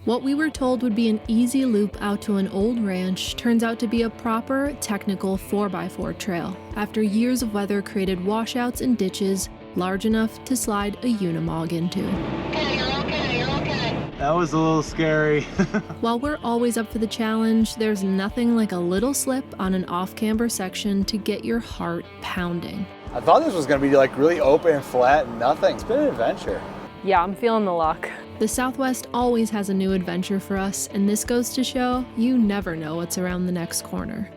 What we were told would be an easy loop out to an old ranch turns out to be a proper, technical 4x4 trail, after years of weather created washouts and ditches large enough to slide a Unimog into. That was a little scary. While we're always up for the challenge, there's nothing like a little slip on an off-camber section to get your heart pounding. I thought this was gonna be like really open and flat and nothing. It's been an adventure. Yeah, I'm feeling the luck. The Southwest always has a new adventure for us, and this goes to show you never know what's around the next corner.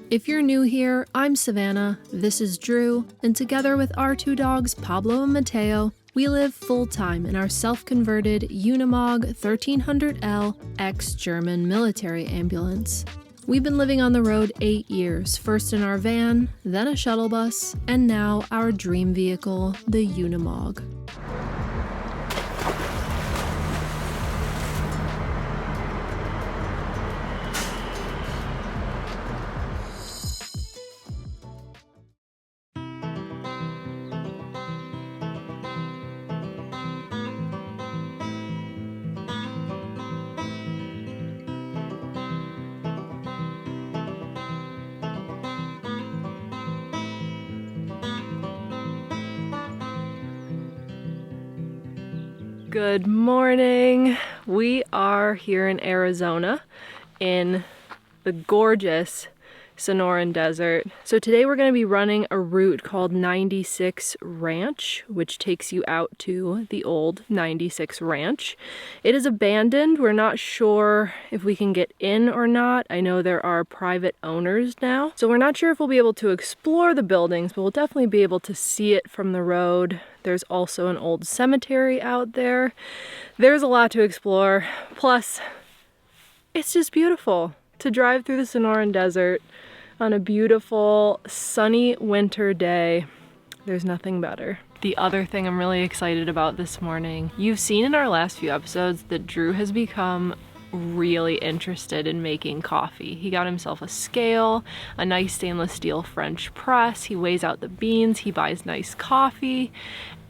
If you're new here, I'm Savannah, this is Drew, and together with our two dogs, Pablo and Mateo, we live full-time in our self-converted Unimog 1300L ex-German military ambulance. We've been living on the road 8 years, first in our van, then a shuttle bus, and now our dream vehicle, the Unimog. Good morning. We are here in Arizona in the gorgeous Sonoran Desert. So today we're going to be running a route called 96 Ranch, which takes you out to the old 96 Ranch. It is abandoned. We're not sure if we can get in or not. I know there are private owners now. So we're not sure if we'll be able to explore the buildings, but we'll definitely be able to see it from the road. There's also an old cemetery out there. There's a lot to explore. Plus, it's just beautiful to drive through the Sonoran Desert on a beautiful sunny winter day. There's nothing better. The other thing I'm really excited about this morning, you've seen in our last few episodes that Drew has become really interested in making coffee. He got himself a scale, a nice stainless steel French press, he weighs out the beans, he buys nice coffee,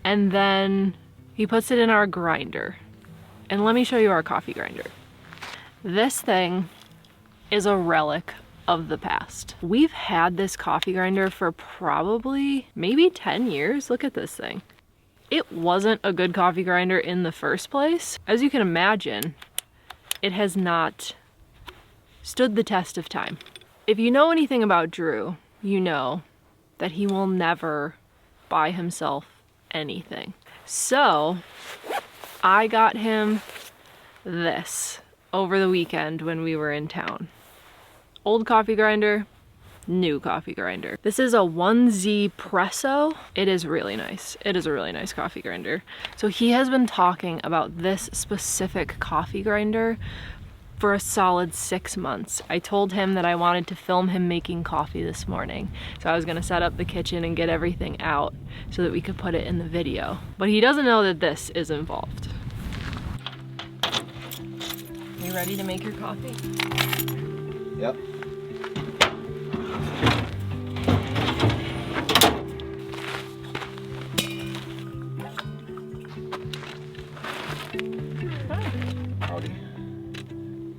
and then he puts it in our grinder. And let me show you our coffee grinder. This thing is a relic of the past. We've had this coffee grinder for probably maybe 10 years. Look at this thing. It wasn't a good coffee grinder in the first place. As you can imagine, it has not stood the test of time. If you know anything about Drew, you know that he will never buy himself anything. So I got him this over the weekend when we were in town. Old coffee grinder, new coffee grinder. This is a 1Z Presso. It is really nice. It is a really nice coffee grinder. So he has been talking about this specific coffee grinder for a solid 6 months. I told him that I wanted to film him making coffee this morning. So I was gonna set up the kitchen and get everything out so that we could put it in the video. But he doesn't know that this is involved. You ready to make your coffee? Yep. Howdy.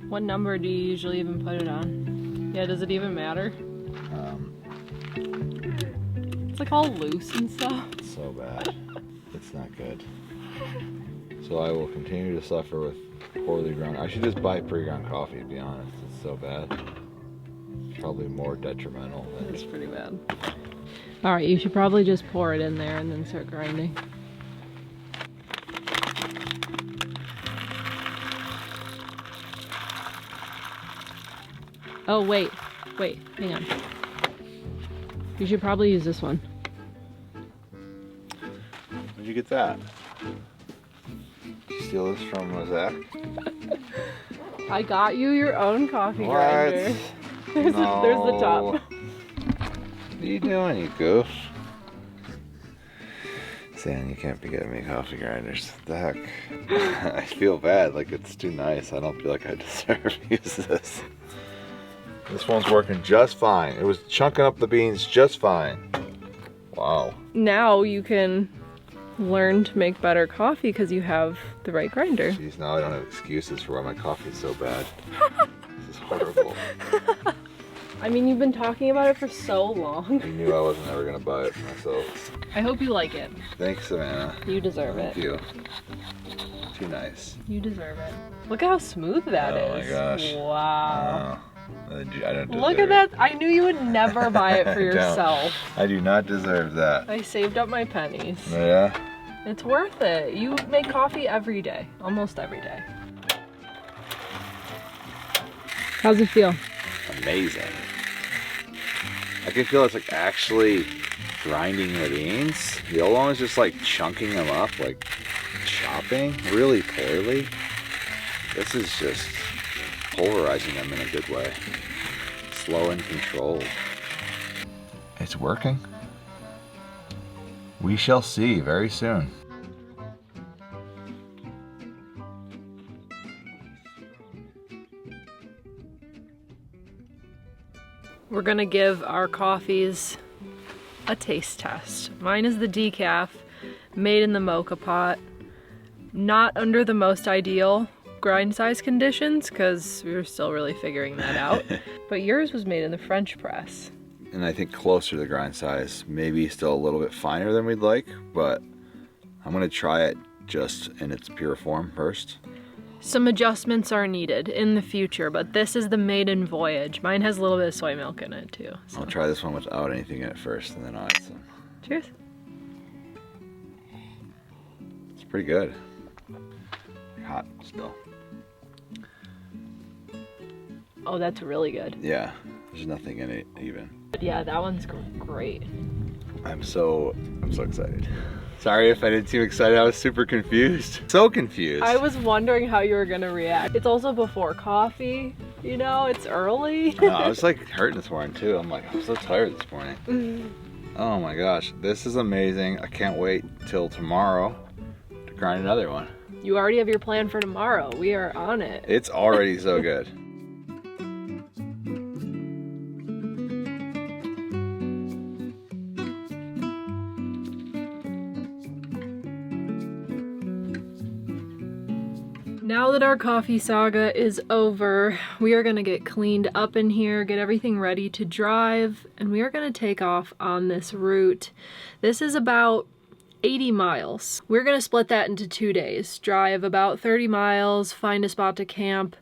What number do you usually even put it on? Yeah, does it even matter? It's like all loose and stuff. It's so bad. It's not good. So I will continue to suffer with poorly ground. I should just buy pre-ground coffee, to be honest. It's so bad. It's probably more detrimental than It's pretty bad. All right, you should probably just pour it in there and then start grinding. Oh, wait, hang on. You should probably use this one. Where'd you get that? Did you steal this from Zach? I got you your own coffee What? grinder. There's the top. What are you doing, you goof? Saying you can't be getting me coffee grinders. What the heck? I feel bad, like it's too nice. I don't feel like I deserve to use this. This one's working just fine. It was chunking up the beans just fine. Wow. Now you can learn to make better coffee because you have the right grinder. Jeez, now I don't have excuses for why my coffee is so bad. This is horrible. I mean, you've been talking about it for so long. I knew I wasn't ever gonna buy it for myself. I hope you like it. Thanks, Savannah. You deserve it. Thank you. Too nice. You deserve it. Look how smooth that is. Oh my gosh. Wow. I don't deserve Look at that. I knew you would never buy it for yourself. I do not deserve that. I saved up my pennies. Yeah? It's worth it. You make coffee every day. Almost every day. How's it feel? Amazing. I can feel it's like actually grinding the beans. The old one was just like chunking them up, like chopping really poorly. This is just pulverizing them in a good way. Slow and controlled. It's working. We shall see very soon. We're gonna give our coffees a taste test. Mine is the decaf, made in the mocha pot. Not under the most ideal grind size conditions, because we were still really figuring that out. But yours was made in the French press. And I think closer to the grind size, maybe still a little bit finer than we'd like, but I'm gonna try it just in its pure form first. Some adjustments are needed in the future, but this is the maiden voyage. Mine has a little bit of soy milk in it too. So. I'll try this one without anything in it first, and then I'll add some. Cheers. It's pretty good. Hot still. Oh, that's really good. Yeah, there's nothing in it even. But yeah, that one's great. I'm so excited. Sorry if I didn't seem excited, I was super confused. So confused. I was wondering how you were gonna react. It's also before coffee, you know, it's early. No, I was like hurting this morning too. I'm like, I'm so tired this morning. Oh my gosh, this is amazing. I can't wait till tomorrow to grind another one. You already have your plan for tomorrow. We are on it. It's already so good. Now that our coffee saga is over, we are gonna get cleaned up in here, get everything ready to drive, and we are gonna take off on this route. This is about 80 miles. We're gonna split that into 2 days. Drive about 30 miles, find a spot to camp,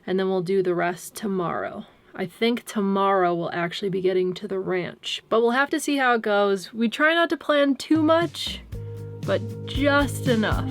and then we'll do the rest tomorrow. I think tomorrow we'll actually be getting to the ranch, but we'll have to see how it goes. We try not to plan too much, but just enough.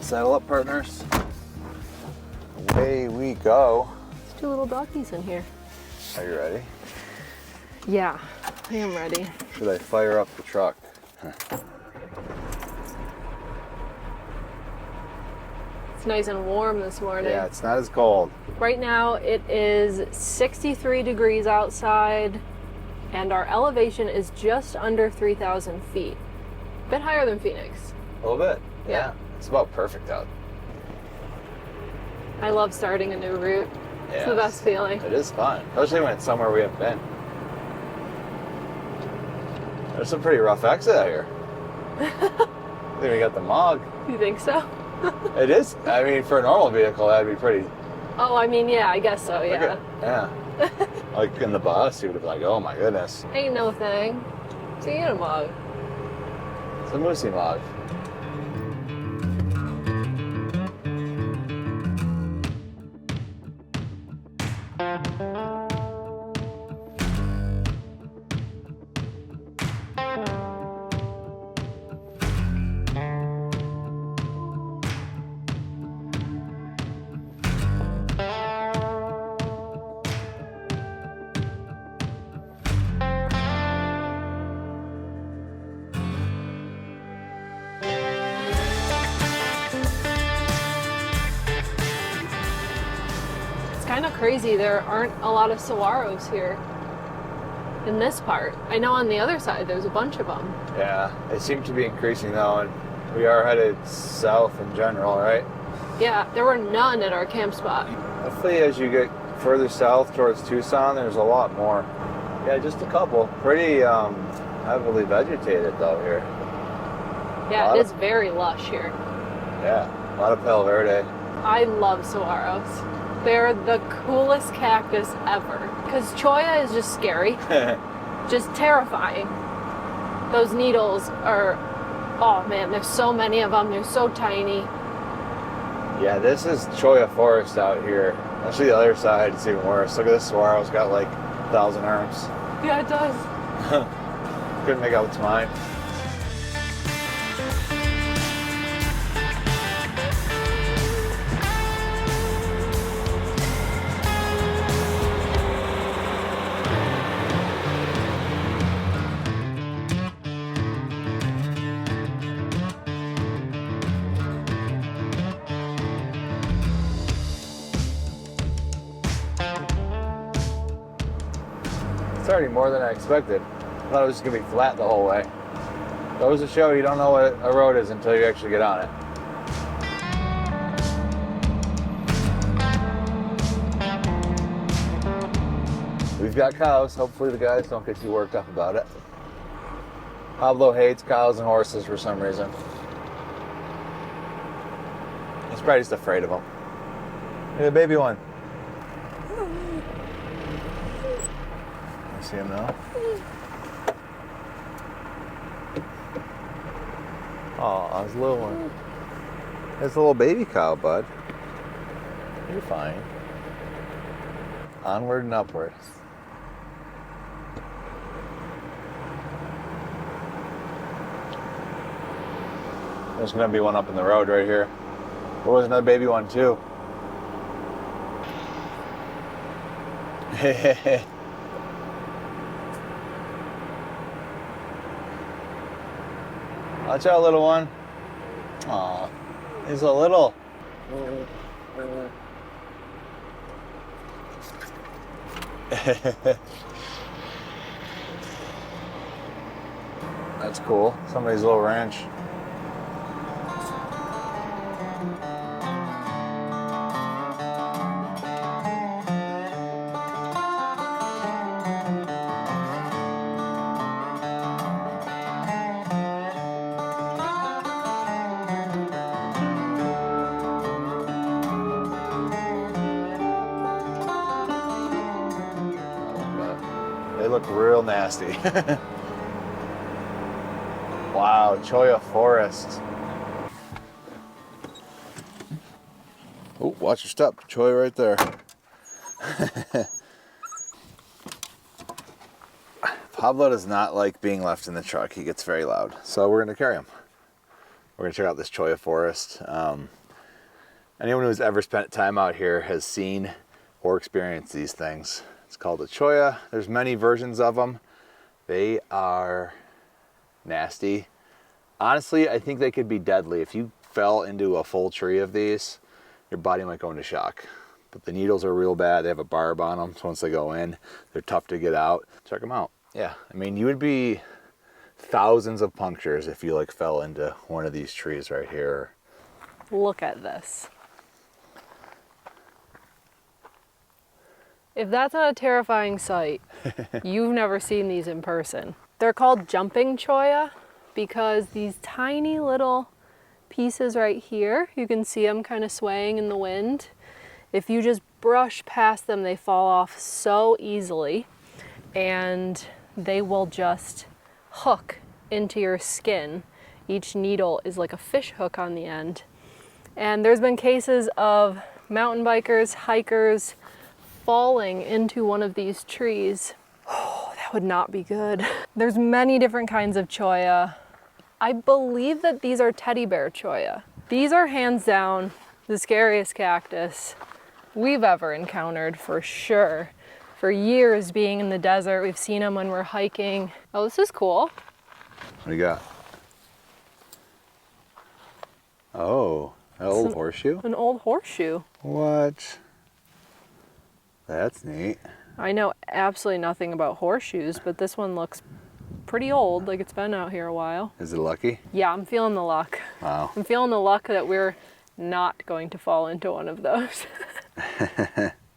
Saddle up, partners. Away we go. There's 2 little doggies in here. Are you ready? Yeah, I am ready. Should I fire up the truck? It's nice and warm this morning. Yeah, it's not as cold. Right now it is 63 degrees outside and our elevation is just under 3,000 feet. A bit higher than Phoenix. A little bit. Yeah. It's about perfect out. I love starting a new route. It's the Yes. best feeling. It is fun, especially when it's somewhere we haven't been. There's some pretty rough exit out here. I think we got the Mog. You think so? It is. I mean, for a normal vehicle, that'd be pretty. Oh, I mean, yeah, I guess so, yeah. Yeah. Like in the bus, you would be like, oh my goodness. Ain't no thing. It's a Unimog. It's a Moosey Mog. kind of crazy there aren't a lot of saguaros here in this part. I know on the other side there's a bunch of them. Yeah, they seem to be increasing though, and we are headed south in general, right? Yeah, there were none at our camp spot. Hopefully as you get further south towards Tucson, there's a lot more. Yeah, just a couple. Pretty heavily vegetated though here. Yeah, it is very lush here. Yeah, a lot of Palo Verde. I love saguaros. They're the coolest cactus ever. Because cholla is just scary. Just terrifying. Those needles are, oh man, there's so many of them. They're so tiny. Yeah, this is Cholla Forest out here. Actually, the other side, it's even worse. Look at this saguaro. It's got like 1,000 arms. Yeah, it does. Couldn't make out what's mine. It's already more than I expected. I thought it was just gonna be flat the whole way. Goes to show you don't know what a road is until you actually get on it. We've got cows. Hopefully the guys don't get too worked up about it. Pablo hates cows and horses for some reason. He's probably just afraid of them. Look at the baby one. See him now? Oh, his little one. It's a little baby cow, bud. You're fine. Onward and upward. There's gonna be one up in the road right here. There was another baby one too. Watch out, little one. Aw, he's so little. That's cool. Somebody's little ranch. They look real nasty. Wow, Cholla Forest. Oh, watch your step. Cholla right there. Pablo does not like being left in the truck. He gets very loud. So we're going to carry him. We're going to check out this Cholla Forest. Anyone who's ever spent time out here has seen or experienced these things. It's called a cholla. There's many versions of them. They are nasty. Honestly, I think they could be deadly. If you fell into a full tree of these, your body might go into shock. But the needles are real bad. They have a barb on them, so once they go in, they're tough to get out. Check them out. Yeah, I mean, you would be thousands of punctures if you like fell into one of these trees right here. Look at this. If that's not a terrifying sight, you've never seen these in person. They're called jumping cholla because these tiny little pieces right here, you can see them kind of swaying in the wind. If you just brush past them, they fall off so easily and they will just hook into your skin. Each needle is like a fish hook on the end. And there's been cases of mountain bikers, hikers, falling into one of these trees. Oh, that would not be good. There's many different kinds of cholla. I believe that these are teddy bear cholla. These are hands down the scariest cactus we've ever encountered for sure. For years being in the desert, we've seen them when we're hiking. Oh, this is cool. What do you got? Oh, an old horseshoe? An old horseshoe. What? That's neat. I know absolutely nothing about horseshoes, but this one looks pretty old, like it's been out here a while. Is it lucky? Yeah, I'm feeling the luck. Wow. I'm feeling the luck that we're not going to fall into one of those.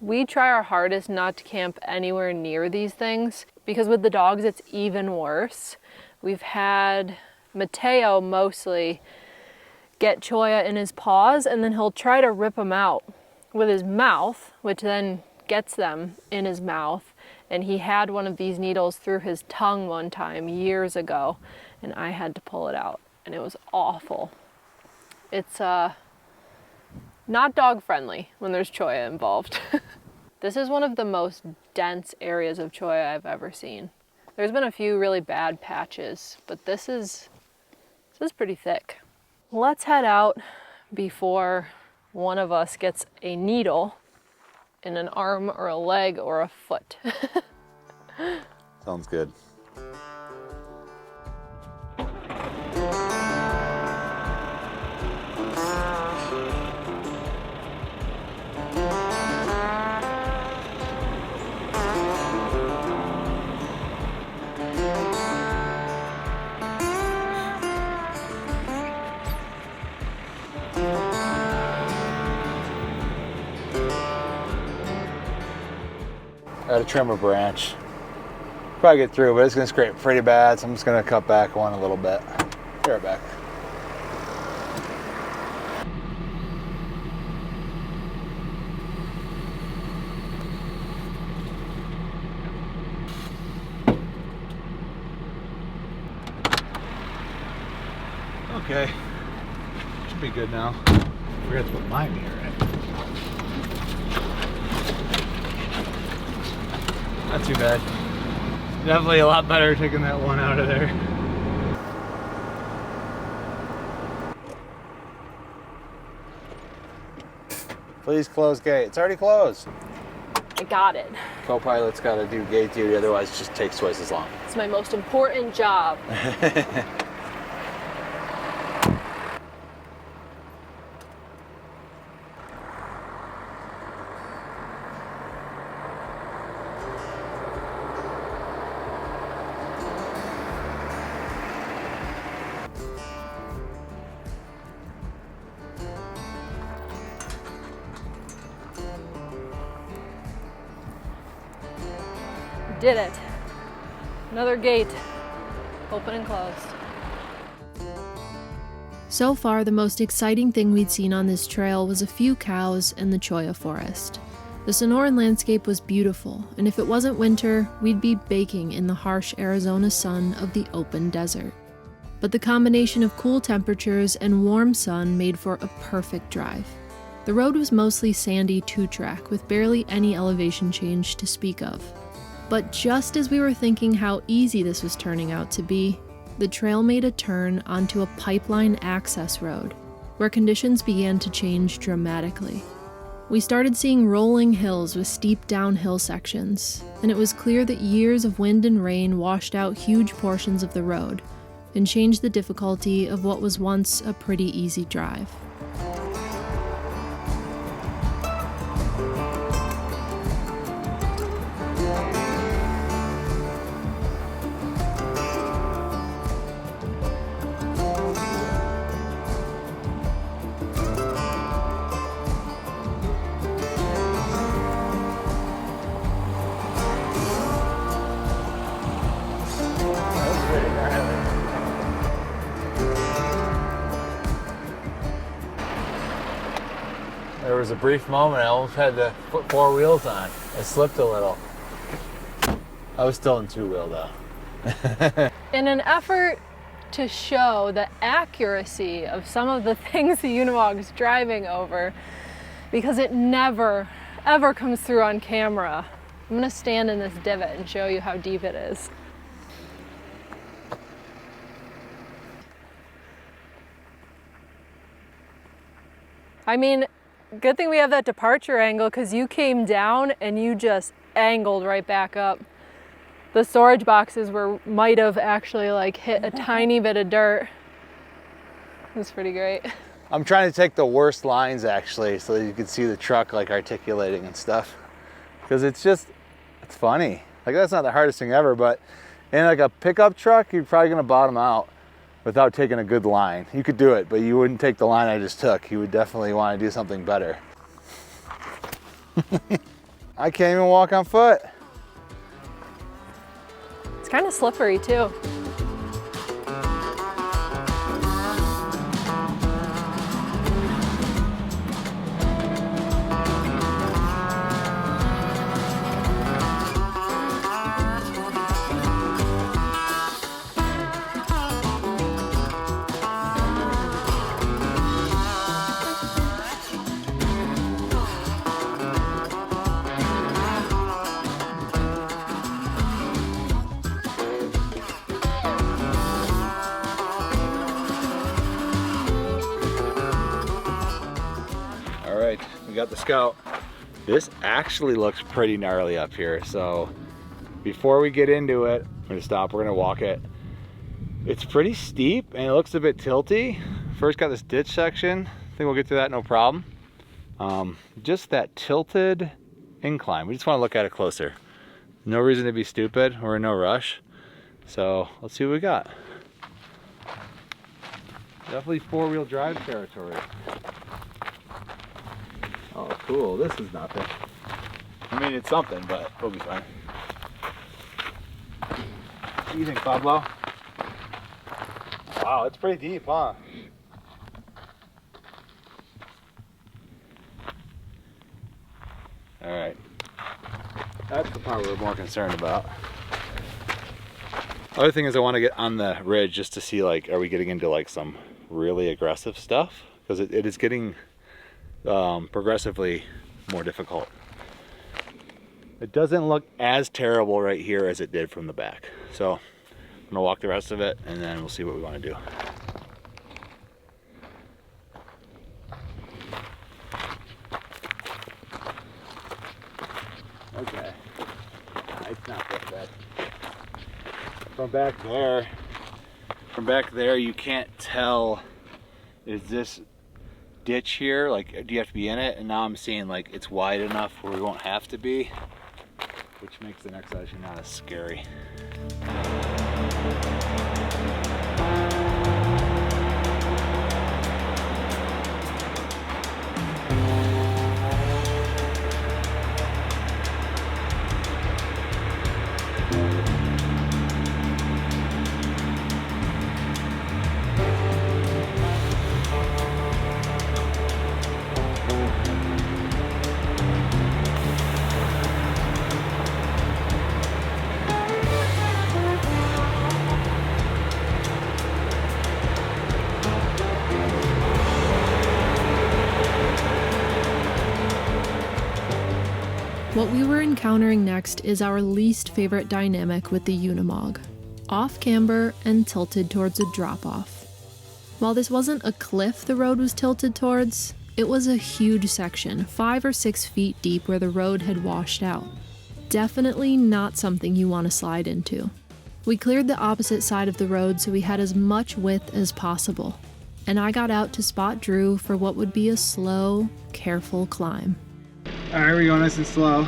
We try our hardest not to camp anywhere near these things because with the dogs it's even worse. We've had Mateo mostly get cholla in his paws and then he'll try to rip them out with his mouth, which then gets them in his mouth. And he had one of these needles through his tongue one time years ago and I had to pull it out and it was awful. It's not dog friendly when there's cholla involved. This is one of the most dense areas of cholla I've ever seen. There's been a few really bad patches, but this is pretty thick. Let's head out before one of us gets a needle in an arm or a leg or a foot. Sounds good. Gotta trim a branch. Probably get through, but it's gonna scrape pretty bad, so I'm just gonna cut back one a little bit. Be right back. Okay, should be good now. I forgot to put my meter in. Not too bad. Definitely a lot better taking that one out of there. Please close gate. It's already closed. I got it. Co-pilot's got to do gate duty, otherwise it just takes twice as long. It's my most important job. Did it. Another gate, open and closed. So far, the most exciting thing we'd seen on this trail was a few cows and the Cholla Forest. The Sonoran landscape was beautiful, and if it wasn't winter, we'd be baking in the harsh Arizona sun of the open desert. But the combination of cool temperatures and warm sun made for a perfect drive. The road was mostly sandy two-track with barely any elevation change to speak of. But just as we were thinking how easy this was turning out to be, the trail made a turn onto a pipeline access road, where conditions began to change dramatically. We started seeing rolling hills with steep downhill sections, and it was clear that years of wind and rain washed out huge portions of the road and changed the difficulty of what was once a pretty easy drive. There was a brief moment I almost had to put four wheels on. I slipped a little. I was still in two-wheel though. In an effort to show the accuracy of some of the things the Unimog's driving over, because it never, ever comes through on camera, I'm gonna stand in this divot and show you how deep it is. I mean, good thing we have that departure angle because you came down and you just angled right back up. The storage boxes might have actually like hit a tiny bit of dirt. It was pretty great. I'm trying to take the worst lines actually so that you can see the truck like articulating and stuff. because it's funny. Like, that's not the hardest thing ever, but in like a pickup truck, you're probably gonna bottom out without taking a good line. You could do it, but you wouldn't take the line I just took. You would definitely want to do something better. I can't even walk on foot. It's kind of slippery too. We got the Scout. This actually looks pretty gnarly up here, so before we get into it, I'm gonna stop, we're gonna walk it. It's pretty steep and it looks a bit tilty. First got this ditch section, I think we'll get through that no problem. Just that tilted incline, we just want to look at it closer. No reason to be stupid, we're in no rush, so let's see what we got. Definitely four-wheel drive territory. Oh, cool. This is nothing. I mean, it's something, but we'll be fine. What do you think, Pablo? Wow, it's pretty deep, huh? All right. That's the part we're more concerned about. Other thing is I want to get on the ridge just to see, like, are we getting into like some really aggressive stuff? Because it is getting progressively more difficult. It doesn't look as terrible right here as it did from the back. So I'm gonna walk the rest of it and then we'll see what we want to do. Okay, it's not that bad. From back there you can't tell, is this ditch here, like, do you have to be in it? And now I'm seeing like it's wide enough where we won't have to be, which makes the next section not as scary. What we were encountering next is our least favorite dynamic with the Unimog. Off camber and tilted towards a drop-off. While this wasn't a cliff the road was tilted towards, it was a huge section, 5 or 6 feet deep where the road had washed out. Definitely not something you want to slide into. We cleared the opposite side of the road so we had as much width as possible, and I got out to spot Drew for what would be a slow, careful climb. All right, we're going nice and slow.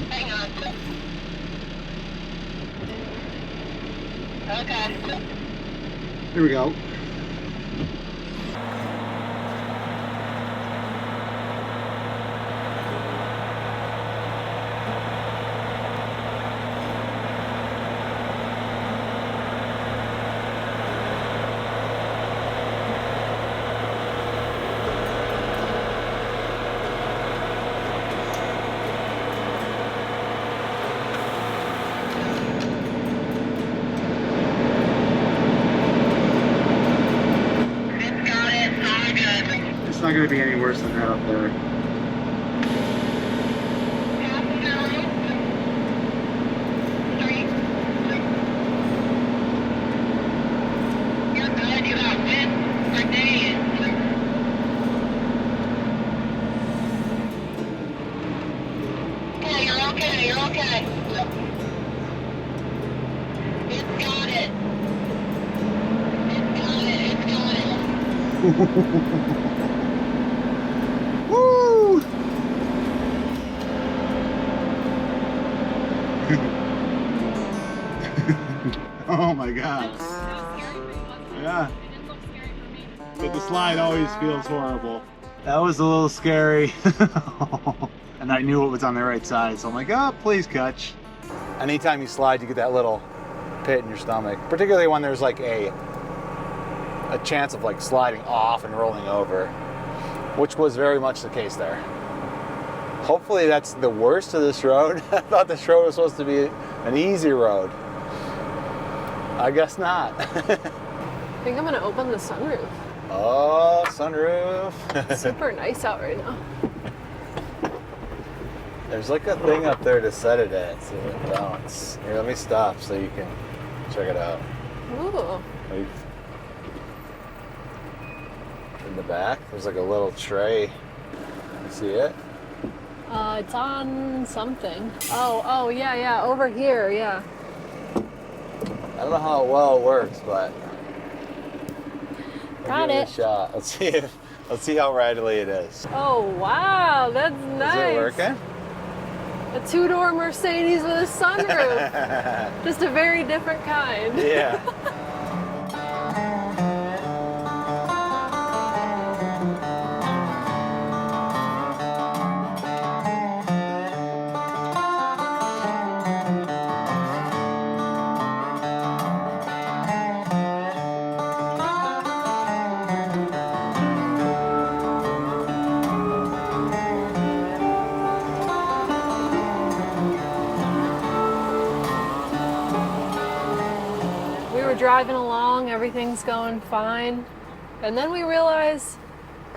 Hang on. Okay. Here we go. It's not going to be any worse than that up there. You're okay. It's got it. It's got it. my God. Yeah. But the slide always feels horrible. That was a little scary. And I knew it was on the right side, so I'm like, oh, please catch. Anytime you slide, you get that little pit in your stomach, particularly when there's like a chance of like sliding off and rolling over, which was very much the case there. Hopefully that's the worst of this road. I thought this road was supposed to be an easy road. I guess not. I think I'm gonna open the sunroof. Oh, sunroof. It's super nice out right now. There's like a thing up there to set it at so it bounce. Here, let me stop so you can check it out. Ooh. Wait. In the back, there's like a little tray. You see it? It's on something. Oh, yeah, over here, yeah. I don't know how well it works, but Got give it. a shot. Let's see how rattly it is. Oh, wow, that's nice. Is it working? A two-door Mercedes with a sunroof. Just a very different kind. Yeah. Driving along, everything's going fine, and then we realize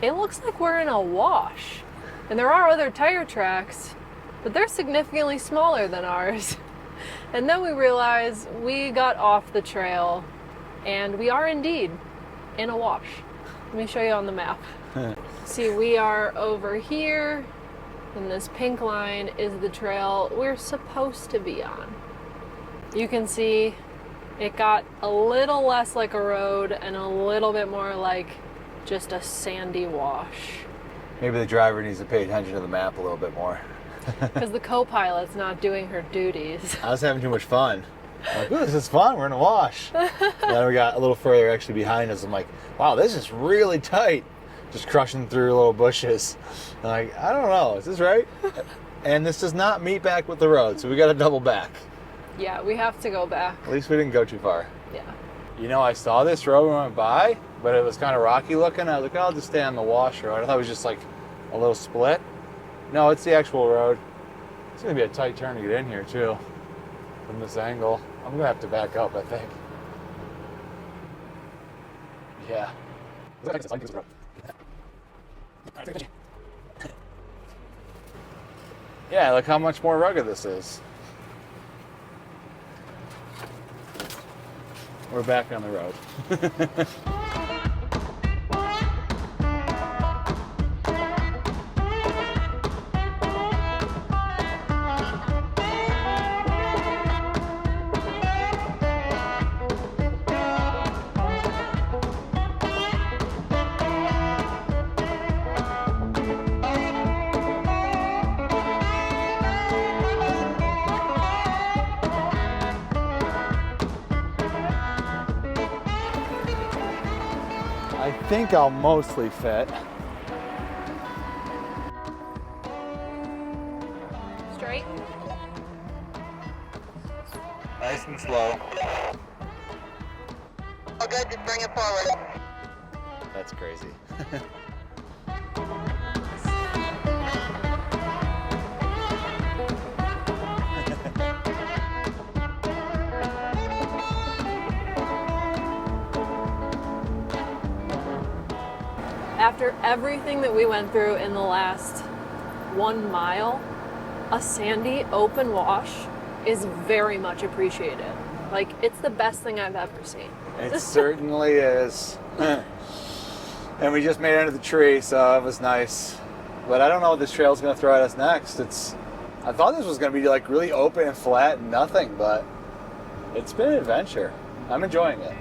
it looks like we're in a wash, and there are other tire tracks, but they're significantly smaller than ours. And then we realize we got off the trail and we are indeed in a wash. Let me show you on the map. See, we are over here, and this pink line is the trail we're supposed to be on. You can see it got a little less like a road and a little bit more like just a sandy wash. Maybe the driver needs to pay attention to the map a little bit more. Because the co-pilot's not doing her duties. I was having too much fun. I'm like, ooh, this is fun, we're in a wash. And then we got a little further actually behind us. I'm like, wow, this is really tight. Just crushing through little bushes. I'm like, I don't know, is this right? And this does not meet back with the road, so we got to double back. Yeah, we have to go back. At least we didn't go too far. Yeah. You know, I saw this road when we went by, but it was kind of rocky looking. I was like, oh, I'll just stay on the wash road. I thought it was just like a little split. No, it's the actual road. It's going to be a tight turn to get in here, too, from this angle. I'm going to have to back up, I think. Yeah. Yeah, look how much more rugged this is. We're back on the road. I think I'll mostly fit. Straight. Nice and slow. Oh, good. Just bring it forward. That's crazy. After everything that we went through in the last 1 mile, a sandy open wash is very much appreciated. Like, it's the best thing I've ever seen. It certainly is. And we just made it under the tree, so it was nice. But I don't know what this trail's gonna throw at us next. I thought this was gonna be like really open and flat and nothing, but it's been an adventure. I'm enjoying it.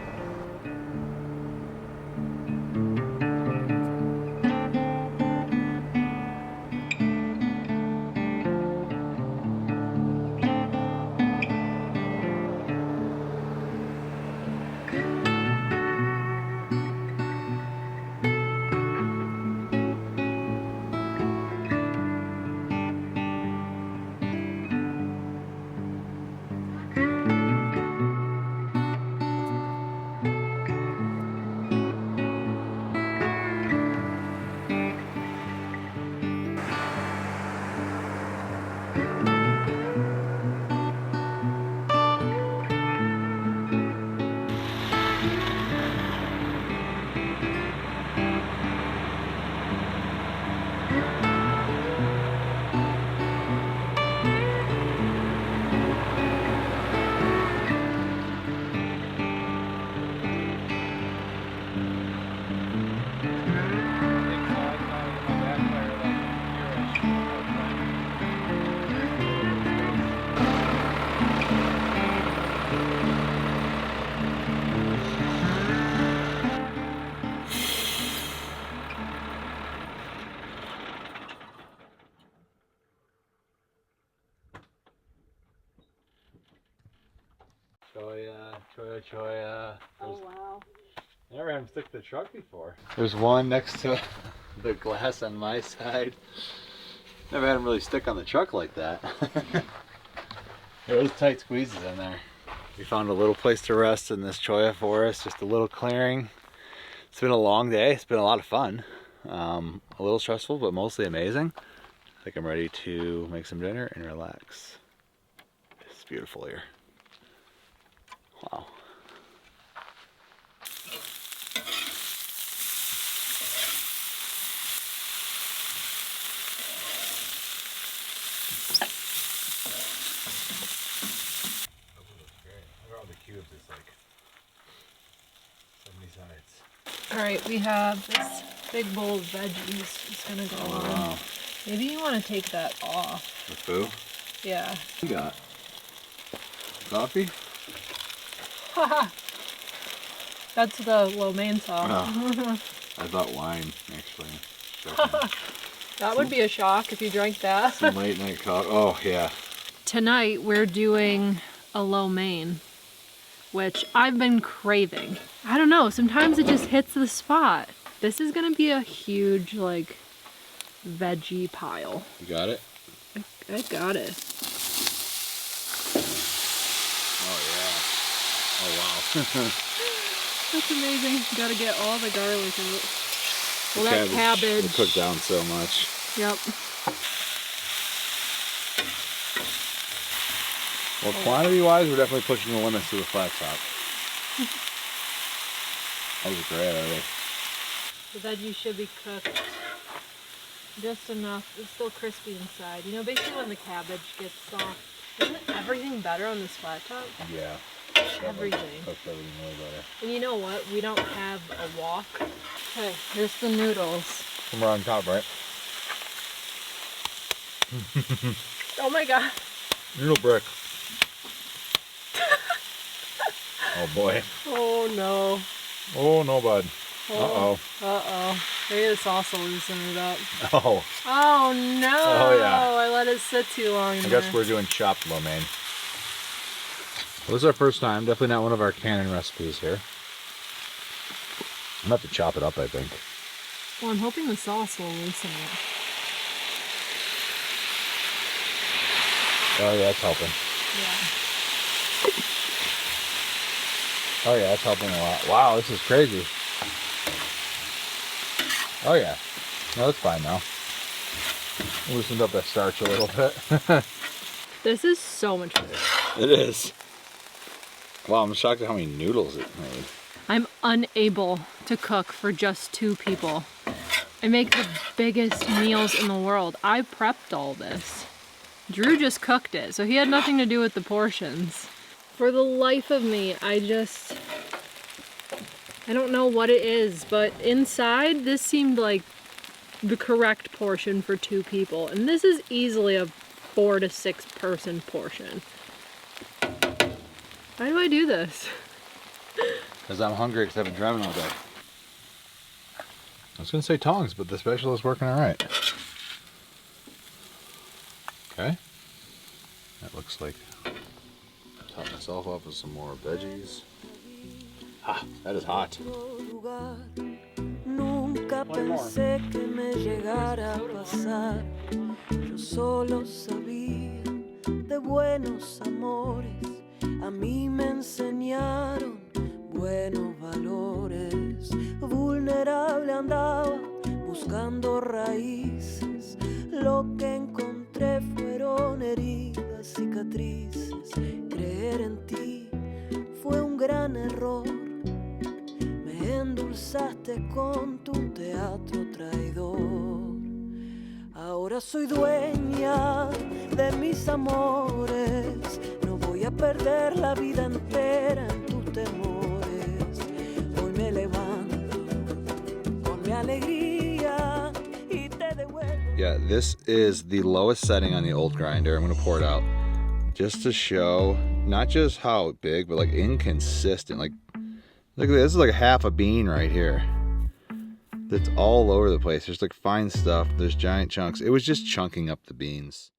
Cholla. Oh wow. Never had him stick to the truck before. There's one next to the glass on my side. Never had him really stick on the truck like that. There was tight squeezes in there. We found a little place to rest in this Cholla Forest, just a little clearing. It's been a long day. It's been a lot of fun. A little stressful, but mostly amazing. I think I'm ready to make some dinner and relax. It's beautiful here. Wow. Cubes, it's like 70 sides. All right, we have this big bowl of veggies. It's gonna go on. Wow. Maybe you want to take that off. The foo? Yeah. You got coffee? That's the lo mein sauce. Oh, I thought wine, actually. That would be a shock if you drank that. Some late night coffee. Oh, yeah. Tonight we're doing a lo mein, which I've been craving. I don't know, sometimes it just hits the spot. This is gonna be a huge, like, veggie pile. You got it? I got it. Oh, yeah. Oh, wow. That's amazing. You gotta get all the garlic out. Well, The that cabbage. will cook down so much. Yep. Well, quantity-wise, we're definitely pushing the limits to the flat top. That was great already. The veggies should be cooked just enough. It's still crispy inside. You know, basically when the cabbage gets soft. Isn't everything better on this flat top? Yeah. Everything. Cooks everything really better. And you know what? We don't have a wok. Okay, here's the noodles. Somewhere on top, right? Oh my god. Noodle brick. Oh boy. Oh no. Oh no, bud. Uh-oh. Uh-oh. Maybe the sauce will loosen it up. Oh. Oh no. Oh, yeah. I let it sit too long in I there. guess we're doing chopped lo mein. Well, this is our first time. Definitely not one of our canon recipes here. I'm gonna have to chop it up, I think. Well, I'm hoping the sauce will loosen it. Oh yeah, it's helping. Yeah. Oh yeah, it's helping a lot. Wow, this is crazy. Oh yeah. No, it's fine now. Loosened up that starch a little bit. This is so much better. It is. Wow, I'm shocked at how many noodles it made. I'm unable to cook for just 2 people. I make the biggest meals in the world. I prepped all this. Drew just cooked it, so he had nothing to do with the portions. For the life of me, I don't know what it is, but inside this seemed like the correct portion for 2 people. And this is easily a 4 to 6 person portion. Why do I do this? Because I'm hungry because I've been driving all day. I was going to say tongs, but the special is working all right. Okay. That looks like top myself up with some more veggies. Ah, that is hot. Nunca pensé que me llegara a pasar. Yo solo sabía de buenos amores. A mí me enseñaron buenos valores. Vulnerable andaba buscando raíces. Lo que encontré fueron heridas, cicatrices. Creer en ti fue un gran error. Me endulzaste con tu teatro traidor. Ahora soy dueña de mis amores. No voy a perder la vida entera en tus temores. Hoy me levanto con mi alegría y te devuelvo. Yeah, this is the lowest setting on the old grinder. I'm going to pour it out just to show not just how big, but like inconsistent. Like, look at this. This is like half a bean right here. That's all over the place. There's like fine stuff. There's giant chunks. It was just chunking up the beans.